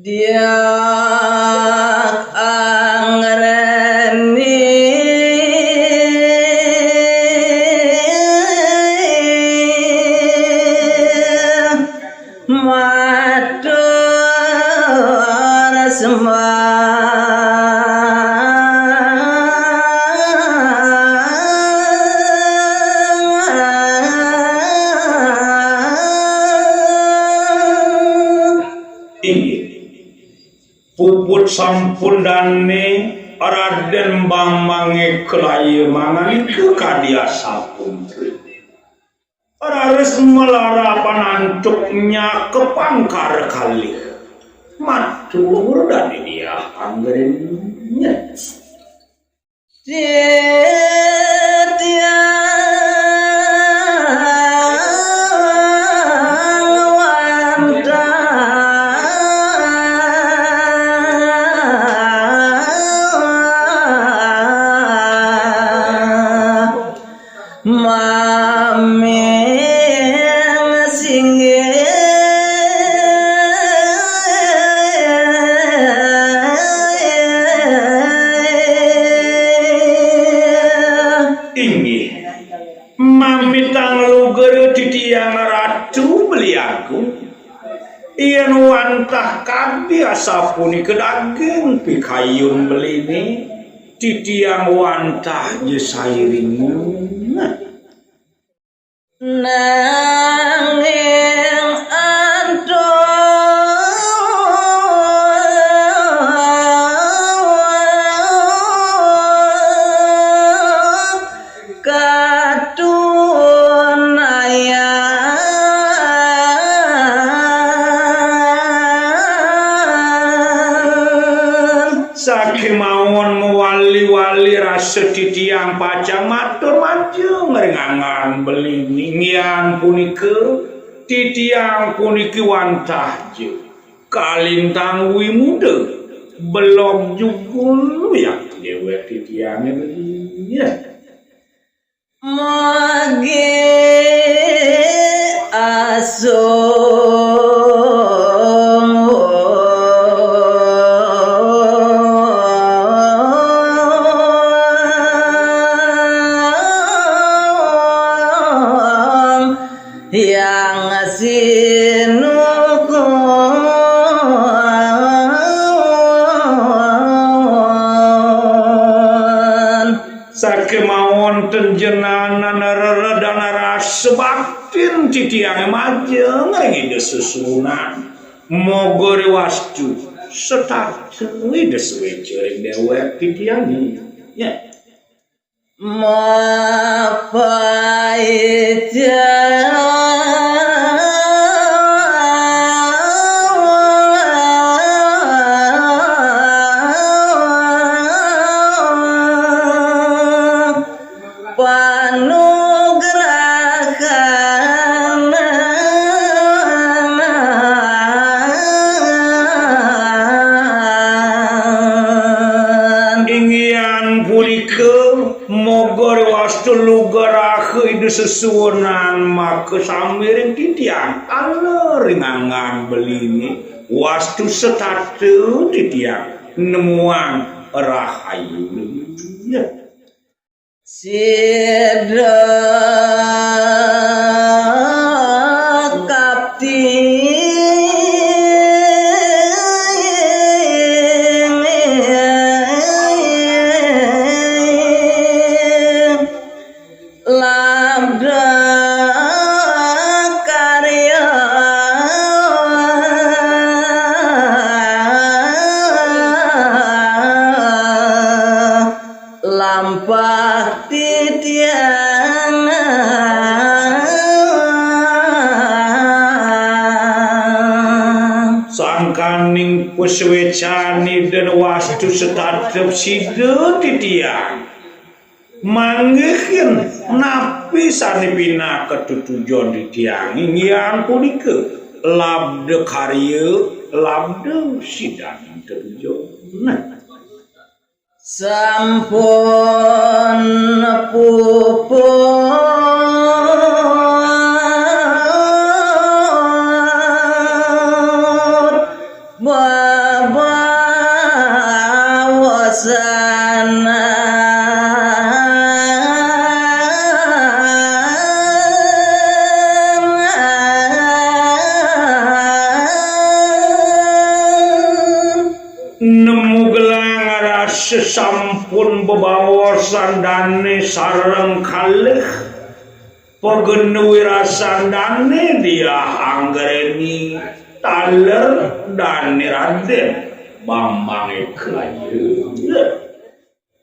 dia angreni matur sembah puput sampun dane Raden Bambang kelaya mangan ke kadia sapun rares melarapan antuknya ke pangkar kali matur dan dia anggernya iyan wantah kabiasa puni kedaging pikayun belini titiang wantah jesairing nanging anto sakemawon mewali-wali rasa titiang pacang matur maju merengangan belini ngian punike titiang puniki wantah je kalintang wi muda belum jugul yang dewe titiangnya begini mage aso yang sinuku sakemawon tenjenanan reredan rasa baktin titiang majeng ngide susunan mogori wastu setatu ngide suwecering dewek titiang ya mapaitya sesuunan maka samiring titiang ala ringangan belini wastu setatu titiang nemuang rahayu ya sidra kapti lampah titiang sangkaning puswecani dan wastu setadep sida titiang manggehin napi sanipina ketutujon titiang inggian punika labde karya labde sidan tertujon sampun puput sana nemu gelang rasa sampun bebawasan dane sareng kalih pegenuwi rasandane dia anggreni taler dane Raden Bambang Ekayu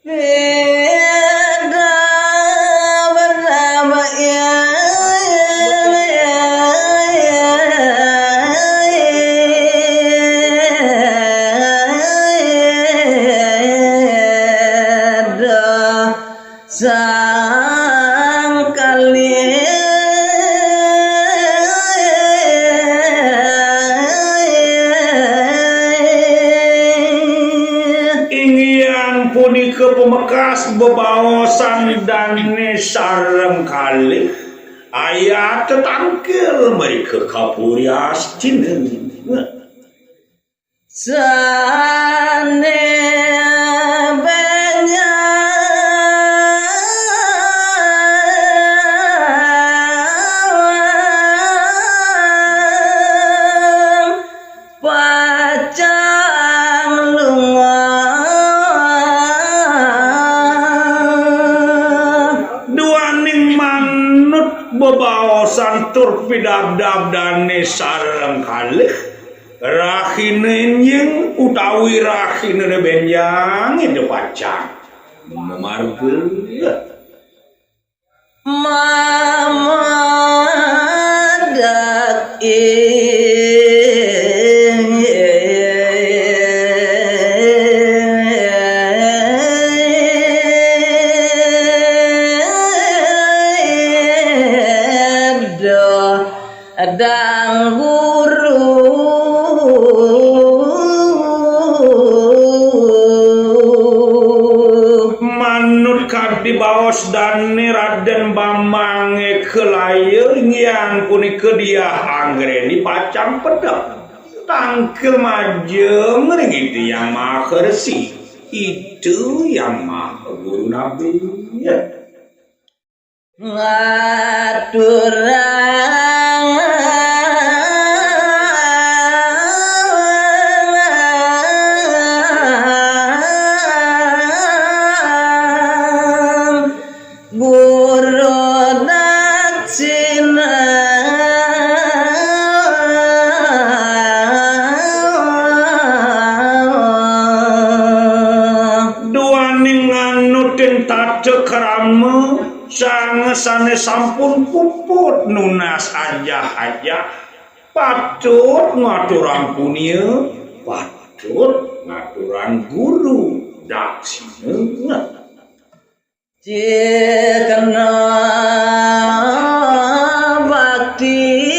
Eda bersama sang kali ingin punika pemekas bebawasan dane sareng kalih ayat tetangkil mereka kapurias cinen sane pacang lunga duaning manut bebawasan tur pidabdab dane sareng kalih rahine nyeng utawi rahine benjang ide pacang memargel mamadak adang guru manut kadi baos dane Raden Bambang Ekayu yang punika dia anggreni pacang pedang tangkil majeng ringiti yang maha resi itu yang maha guru nabi Krama sangesane sampun puput nunas aja patut ngaturan punya patut ngaturan guru daksina jekana bakti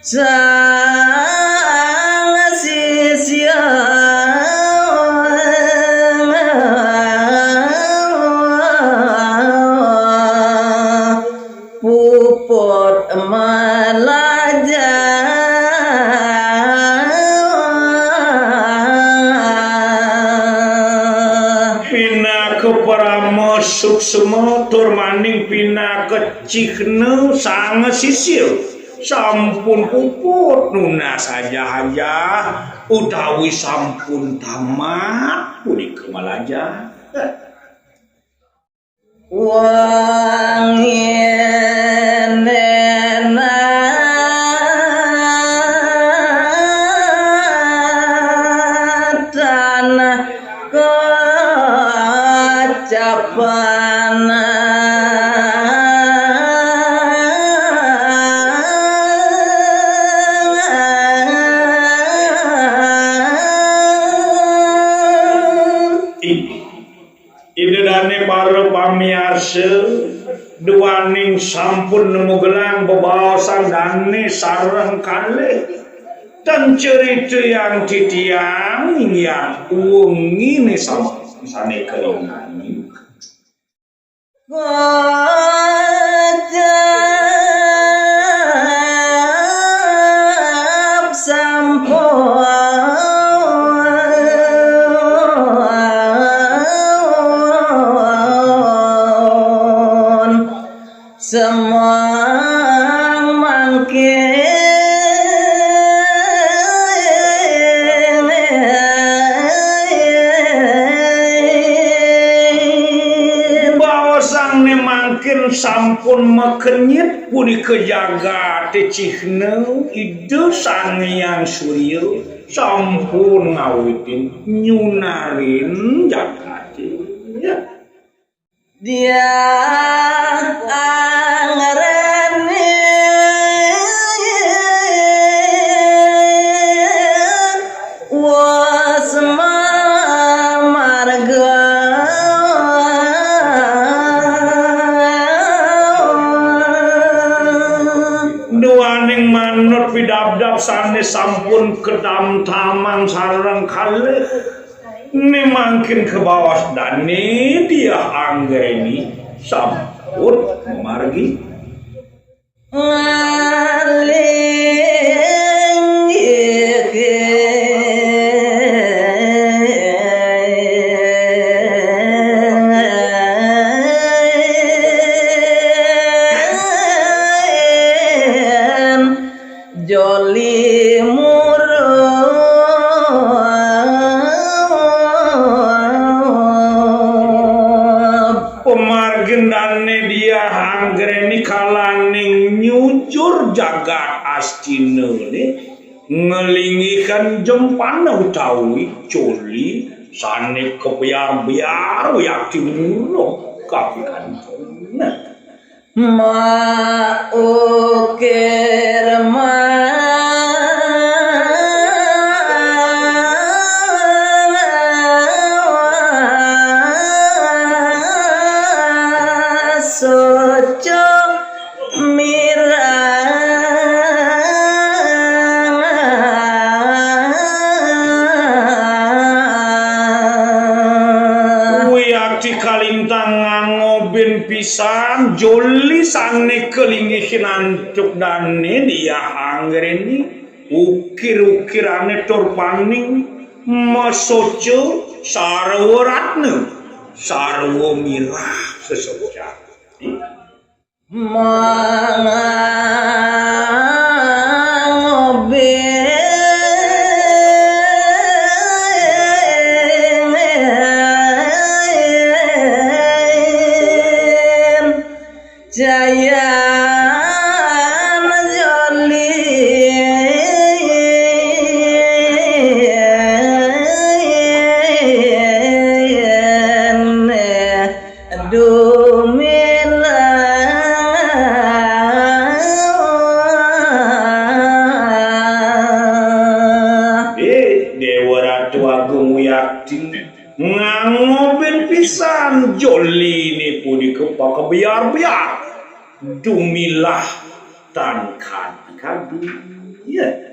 sang sisya puput malaja pina keparama suksema tur maning pina kecikna sang sisya sampun puput nunas saja utawi sampun tamat punika malaja wanginena tanah kecapana idedane para pamiarsa duaning sampun nemu gelang bebawasan dane sareng kalih dan cerita yang titiang yang wengi ne sane kelongani sampun makenyit punika jaga tecihna ide Sang Hyang Surya sampun ngawitin nyunarin jagat ya. Dia angarane wasma marga duaning manut pidabdab sanes sampun kedam-taman sareng kalih nemangkin ke bawah dane dia anggreni sampun margi ngaling joli pemargendane dia anggreni kalaning nyucur jagat astina ngelingikan jempana utawi coli sane kebiar-biar yakti murno kapikan ma ukir soco kalintang ngobin pisan joli sane kelingihin antuk dane dia anggreni ukir-ukirane tur paning masoco sarwa ratna sarwa mirah sesoca jaya joli Dewa Ratu Agung Wiyakti ngangobin pisan joli ini punika kebiar-biar dumilah tan kadi ya